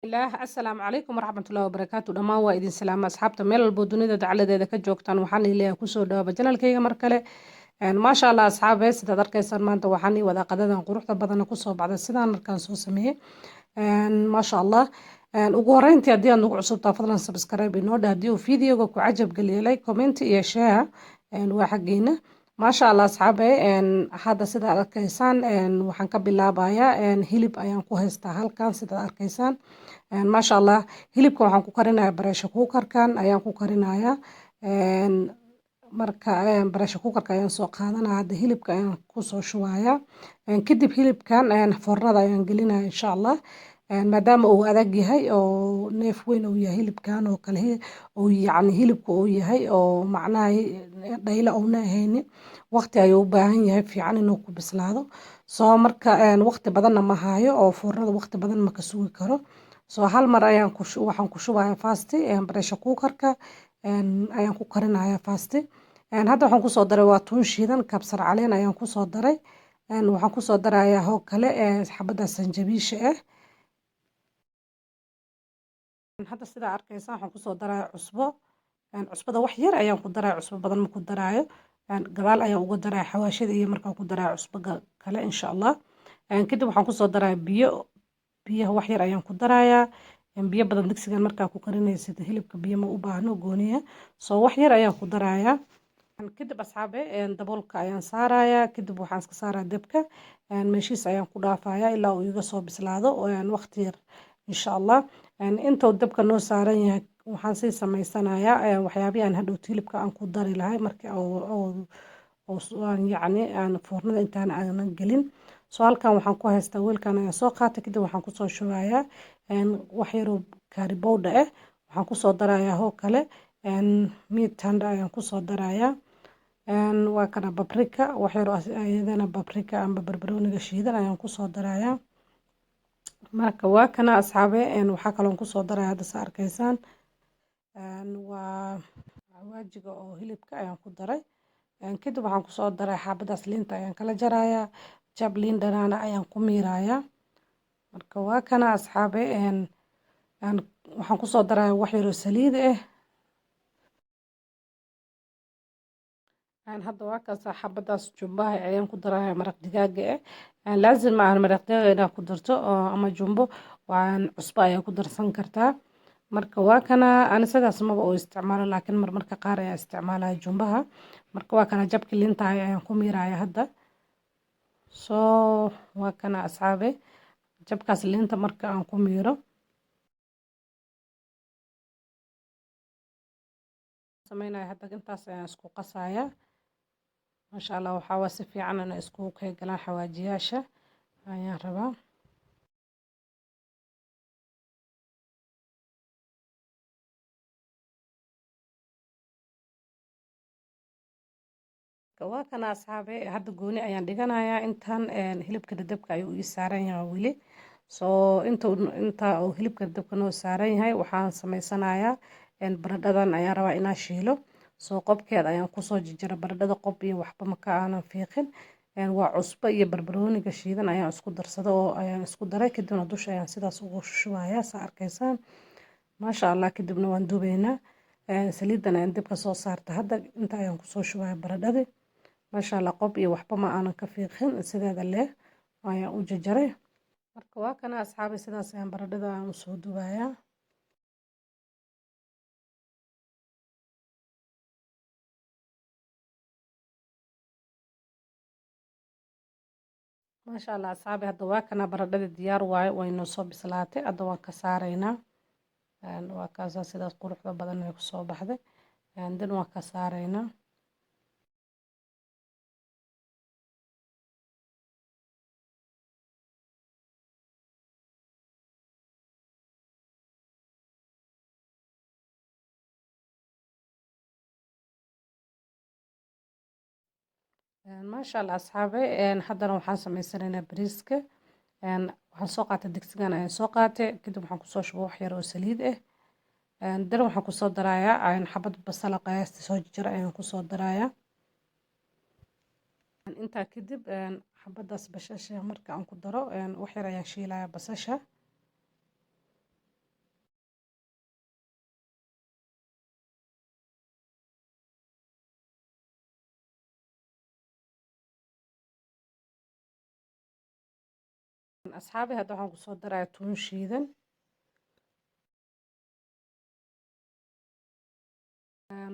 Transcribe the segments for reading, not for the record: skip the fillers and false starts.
ilaah assalaamu calaykum waraxmatullaahi wabarakaatu dhammaan waa idin salaama asxaabta meel walbo dunida dacaladeeda ka joogtaan waxaan ileeyahay kusoo dhawaaba janalkayga mar kale maasha allah asxaabe sidaad arkaysaan maanta waxaan ii wadaa qadadan quruxda badana kusoo baxday sidaan markaan soo sameeyey maasha allah ugu horeyntii haddii aad nagu cusubtaa fadlan subscribe inoo dheh haddii uu videoga ku cajab geliyelay comment iyo share waa xaggiina maasha allah asxaabe hadda sidaad arkaysaan waxaan ka bilaabayaa hilib ayaan ku haystaa halkan sidaad arkaysaan maasha allah hilibka waxaan ku karinayaa bareesha kuukarkan ayaan ku karinayaa marka bareesha kuukarka ayaan soo qaadanaya hadda hilibka ayaan kusoo shubayaa kadib hilibkan foornada ayaan gelinaya insha allah maadaama uu adag yahay oo neef weyn uu yahay hilibkan oo kale yacni hilibka uu yahay oo macnaha dhayla uuna ahayni waqti ayuu u baahan yahay fiican inuu ku bislaado soo marka waqti badanna ma hayo oo foornada waqti badan ma ka sugi karo soo hal mar ayaan waxaan ku shubayaa fasti bareesha kuukarka ayaan ku karinayaa fasti hadda waxaan kusoo daray waa tuun shiidan kabsar caleen ayaan kusoo daray waxaan kusoo darayaa hoo kale xabada sanjabiisha ah hadda sidaa arkaysa waxaan kusoo daraya cusbo cusbada wax yar ayaan ku daraya cusbo badan ma ku daraayo gadaal ayaan uga daraya xawaashada iyo markaan ku daraya cusbo kale insha allah kadib waxaan kusoo daraya biyaha wax yar ayaan ku darayaa biyo badan digsigan markaa ku karinaysid hilibka biyo ma u baahno gooniya soo wax yar ayaan ku darayaa kadib asxaabe daboolka ayaan saarayaa kadib waxaan iska saaraa dabka meeshiis ayaan ku dhaafayaa ilaa uu iga soo bislaado waqti yar insha allah intuu dabka noo saaran yahay waxaan sii samaysanayaa waxyaabihi aan hadhowta hilibka aan ku dari lahay markii yacni aan foornada intaan aanan gelin soo halkan waxaan ku haystaa weelkan ayaan soo qaatay kadib waxaan kusoo shubayaa wax yaroo kaari bowdha ah waxaan kusoo darayaa hoo kale meat tanda ayaan kusoo darayaa waa kana babrika wax yaroo ayadana babrika amba barbarooniga shiidan ayaan kusoo darayaa marka waa kana asxaabe waxaa kaloon kusoo daraya hadda saa arkaysaan waa waajiga oo hilibka ayaan ku daray kadib waxaan kusoo daray xaabadaas liinta ayaan kala jarayaa jab liin dhanaana ayaan ku miirayaa marka waa kana asxaabe waxaan kusoo daraya wax yaroo saliid ah hadda waa kaasa xabadaas jumbaha ayaan ku daraya maraq digaaga laazim ma ahan maraq digaaga inaad ku darto ama jumbo waan cusbo ayaa ku darsan kartaa marka waa kana ani sidaas maba oo isticmaalo laakiin marmarka qaar ayaa isticmaalaya jumbaha marka waa kana jabki liinta ayaan ku miiraya hadda soo waa kana asxaabe jabkaas liinta marka aan ku miiro sameynaya hadda intaas ayaan isku qasaya maasha allah waxaa waa si fiican inay iskugu kaygalaan xawaajiyaasha ayaan rabaa waa kana asxaabe hadda gooni ayaan dhiganayaa intaan hilibka dadabka ayuu ii saaran yahay weli soo inta uu hilibka dadabka noo saaran yahay waxaan samaysanayaa baradhadan ayaan rabaa inaan shiilo soo qobkeed ayaan kusoo jijira baradhada qob iyo waxba maka aanan fiiqin waa cusbo iyo barbarooniga shiidan ayaan isku darsada oo ayaan isku daray kadibna dusha ayaan sidaas ugu shubayaa saa arkaysaan maasha allah kadibna waan dubaynaa saliidan ayaan dibka soo saarta hadda inta ayaan kusoo shubaya baradhadii maasha allah qob iyo waxba ma aanan ka fiiqin sideeda leh ayaan u jajaray marka waa kana asxaabi sidaas ayaan baradhada aan usoo dubayaa maasha allah asxaabi hadda waa kana baradhadii diyaar waaye waynoo soo bislaatay hadda waan ka saaraynaa waa kaasaa sidaas quruxda badan ay kusoo baxday dan waan ka saaraynaa maasha allah asxaabe haddana waxaan samaysanaynaa bariiska waxaan soo qaatay digsigan ayaan soo qaatay kadib waxaan kusoo shuba wax yar oo saliid ah dan waxaan kusoo darayaa xabad basala qiyaastii soo jira ayaan kusoo darayaa intaa kadib xabadaas basasha marka aan ku daro wax yar ayaan shiilayaa basasha asxaabi hadda waxaan kusoo darayaa tuun shiidan.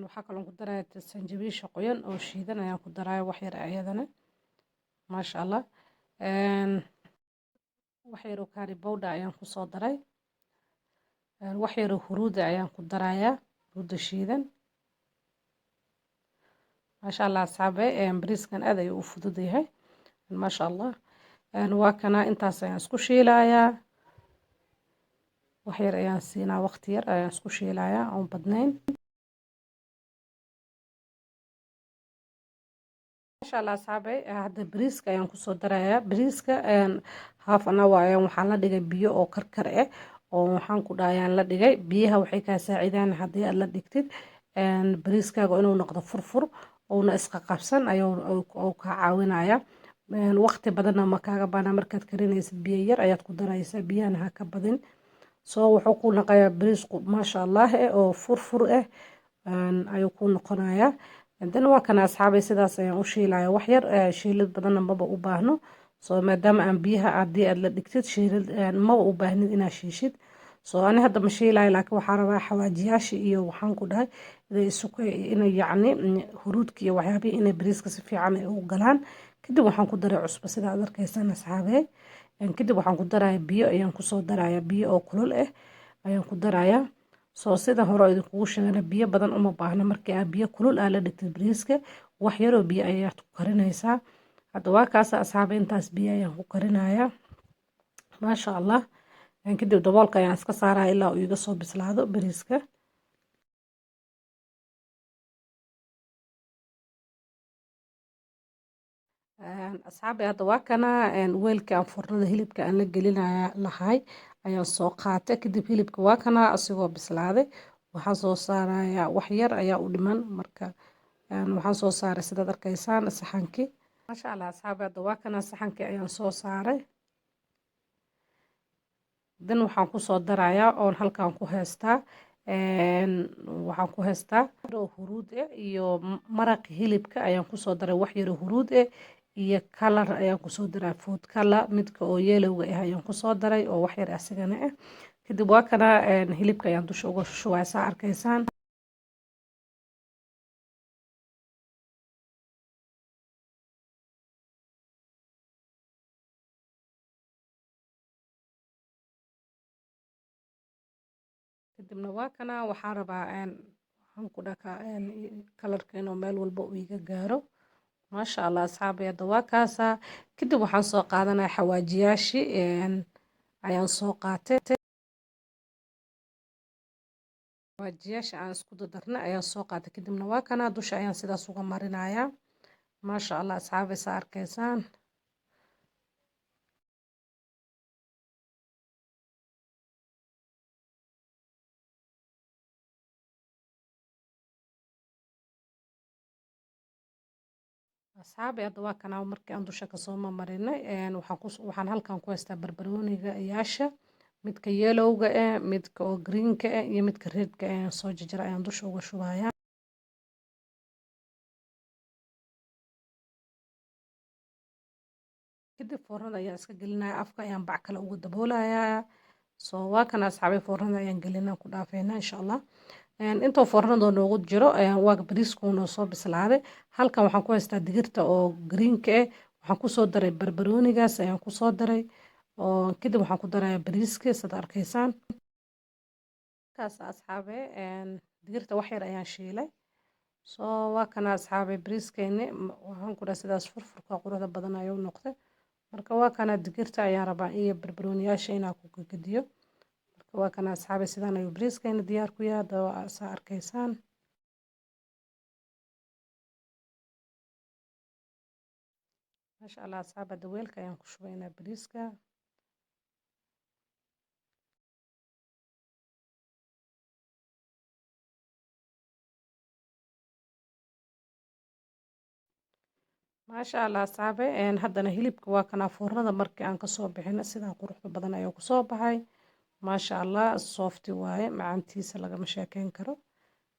waxaa kaloo ku darayaa sanjabiisha qoyan oo shiidan ayaan ku darayaa wax yar ayadana maasha allah. wax yar oo curry powder ayaan kusoo daray. wax yar oo huruud ayaan ku darayaa, huruudda shiidan. maasha allah asxaabe bariiskan aad ayuu u fudud yahay maasha allah. waa kana intaas ayaan isku shiilayaa. wax yar ayaan siinaa, waqti yar ayaan isku shiilayaa oon badnayn. maasha allah asxaabe hadda bariiska ayaan kusoo darayaa. bariiska half an hour ayaan waxaan la dhigay biyo oo karkar ah oo waxaan ku dhahayaan la dhigay. biyaha waxay kaa saacidaan haddii aad la dhigtid bariiskaaga inuu noqdo furfur oona isqa qabsan ayuu kaa caawinaya. waqti badanna ma kaaga baana markaad karinaysid biyo yar ayaad ku daraysaa, biyahana ha ka badin. soo wuxuu ku noqonayaa bariis maasha allah oo furfur ah ayuu ku noqonayaa. dan waa kana asxaabay sidaas ayaan u shiilaya wax yar. shiilid badanna maba u baahno soo maadaama aan biyaha haddii aad la dhigtid shiilid maba u baahnid inaad shiishid. soo ani hadda ma shiilayo laakiin waxaa rabaa xawaajiyaasha iyo waxaan ku dhahay inay yacni huruudka iyo waxyaabihii inay bariiska si fiican ay u galaan. kadib waxaan ku daray cusbo sida aad arkaysaan asxaabey. kadib waxaan ku darayaa biyo ayaan kusoo darayaa, biyo oo kulul ah ayaan ku darayaa. soo sida hore idinkugu sheegana biyo badan uma baahna markii aad biyo kulul aa la dhigtid bariiska wax yaroo biyo ayaad ku karinaysaa. hadda waa kaasa asxaabey intaas biyo ayaan ku karinayaa maasha allah. kadib daboolka ayaan iska saaraya ilaa uu iga soo bislaado bariiska. asxaabi hadda waa kana weelka aan furnada hilibka aan la gelinaya lahay ayaan soo qaatay. kadib hilibka waa kana asigoo bislaaday waxaan soo saarayaa wax yar ayaa u dhiman marka waxaan soo saaray sidaad arkaysaan saxankii. maasha allah asxaabi hadda waa kana saxankii ayaan soo saaray. dan waxaan kusoo darayaa oon halkan ku haystaa waxaan ku haystaa huruud iyo maraqi hilibka ayaan kusoo daray wax yar huruud iyo kalar ayaan kusoo daray food color midka oo yelowga ah ayaan kusoo daray oo wax yar asigana ah. kadib waa kana hilibka ayaan dusha uga shubaya saa arkaysaan. kadibna waa kana waxaan rabaa waxaan ku dhakaa kalarka inuu meel walba uu iga gaaro maasha allah asxaabay hadda waa kaasa. kadib waxaan soo qaadanaya xawaajiyaashii ayaan soo qaatay. xawaajiyaasha aan isku dadarna ayaan soo qaatay. kadibna waa kana dusha ayaan sidaas uga marinayaa maasha allah asxaabay saa arkaysaan. asxaabi hadda waa kana markii aan dusha kasoo marinay waxaan halkan ku haystaa barbarooniga yaasha midka yelowga midka oo greenka iyo midka redka ayaan soo jarjara ayaan dusha uga shubayaa. kadib foornada ayaan iska gelinaya, afka ayaan bac kale ugu daboolayaa. soo waa kana asxaabay foornada ayaan gelinaa ku dhaafeynaa insha allah. intoo foornada noogu jiro waa bariisku noo soo bislaaday. halkan waxaan ku haystaa digirta oo greenka waxaan kusoo daray barbaroonigaas ayaan kusoo daray oo kadib waxaan ku darayaa bariiska sida arkaysaan. kaas asxaabe digirta wax yar ayaan shiilay. soo waa kana asxaabe bariiskeeni waxaan ku dhahay sidaas furfurka quruxda badan ayuu noqday. marka waa kana digirta ayaan rabaa iyo barbarooniyaasha inaan ku gediyo. waa kana asxaabay sidaan ayuu bariiskeena diyaar ku yahay hadda saa arkaysaan. maasha allah asxaab hadda weelka ayaan ku shubaynaa bariiska. maasha allah asxaabay haddana hilibka waa kana foornada markii aan kasoo bixino sidaa quruxda badan ayuu kusoo baxay maasha allah soofti waaye macaantiisa lagama sheekeyn karo.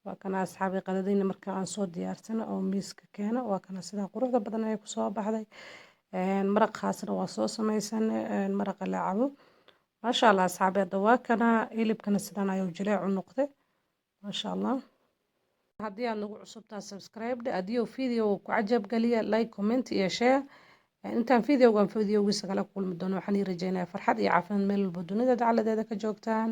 waa kana asxaabay qadadayna marka aan soo diyaarsano oo miiska keeno waa kana sidaa quruxda badan ayay kusoo baxday. maraqaasna waa soo samaysanay maraqa la cabo maasha allah asxaabi hadda waa kana hilibkana sidan ayuu jileecu noqday maasha allah haddii aad nagu cusubtaa subscribe dhe haddii uu video ku cajab geliya like comment iyo share intaan videogan videogiisa kala kulmi doono waxaan ii rajeynayaa farxad iyo caafimaad meel walba dunida dacaladeeda ka joogtaan